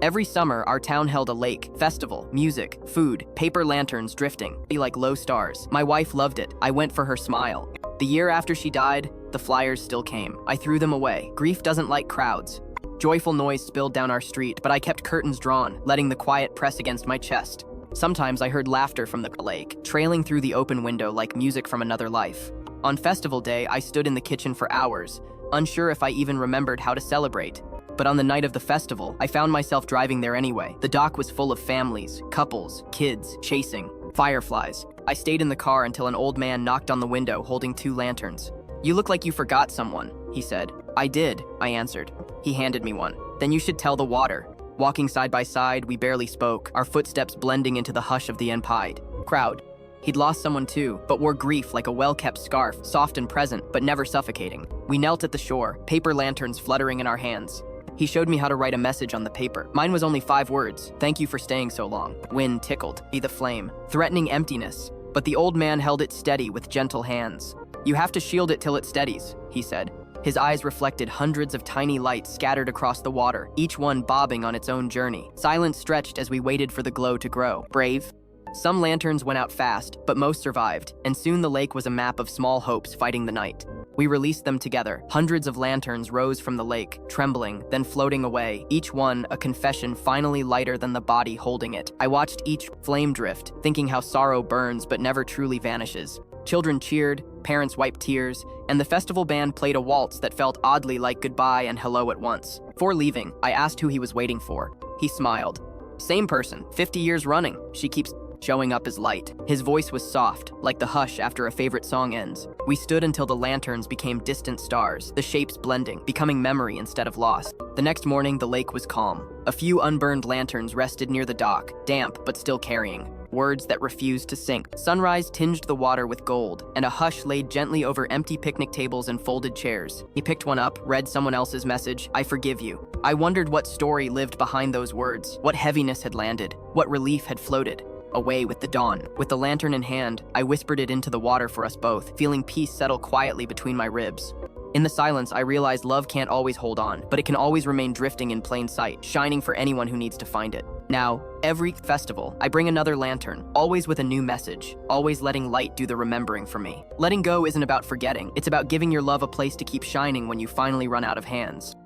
Every summer, our town held a lake, festival, music, food, paper lanterns drifting, be like low stars. My wife loved it. I went for her smile. The year after she died, the flyers still came. I threw them away. Grief doesn't like crowds. Joyful noise spilled down our street, but I kept curtains drawn, letting the quiet press against my chest. Sometimes I heard laughter from the lake, trailing through the open window like music from another life. On festival day, I stood in the kitchen for hours, unsure if I even remembered how to celebrate. But on the night of the festival, I found myself driving there anyway. The dock was full of families, couples, kids, chasing, fireflies. I stayed in the car until an old man knocked on the window holding 2 lanterns. "You look like you forgot someone," he said. "I did," I answered. He handed me one. "Then you should tell the water." Walking side by side, we barely spoke, our footsteps blending into the hush of the Empide crowd. He'd lost someone too, but wore grief like a well-kept scarf, soft and present, but never suffocating. We knelt at the shore, paper lanterns fluttering in our hands. He showed me how to write a message on the paper. Mine was only 5 words. "Thank you for staying so long." Wind tickled, be the flame, threatening emptiness. But the old man held it steady with gentle hands. "You have to shield it till it steadies," he said. His eyes reflected hundreds of tiny lights scattered across the water, each one bobbing on its own journey. Silence stretched as we waited for the glow to grow. Brave? Some lanterns went out fast, but most survived, and soon the lake was a map of small hopes fighting the night. We released them together. Hundreds of lanterns rose from the lake, trembling, then floating away, each one a confession finally lighter than the body holding it. I watched each flame drift, thinking how sorrow burns but never truly vanishes. Children cheered, parents wiped tears, and the festival band played a waltz that felt oddly like goodbye and hello at once. Before leaving, I asked who he was waiting for. He smiled. "Same person, 50 years running. She keeps showing up as light." His voice was soft, like the hush after a favorite song ends. We stood until the lanterns became distant stars, the shapes blending, becoming memory instead of loss. The next morning, the lake was calm. A few unburned lanterns rested near the dock, damp but still carrying words that refused to sink. Sunrise tinged the water with gold, and a hush laid gently over empty picnic tables and folded chairs. He picked one up, read someone else's message, "I forgive you." I wondered what story lived behind those words, what heaviness had landed, what relief had floated away with the dawn. With the lantern in hand, I whispered it into the water for us both, feeling peace settle quietly between my ribs. In the silence, I realized love can't always hold on, but it can always remain drifting in plain sight, shining for anyone who needs to find it. Now, every festival, I bring another lantern, always with a new message, always letting light do the remembering for me. Letting go isn't about forgetting, it's about giving your love a place to keep shining when you finally run out of hands.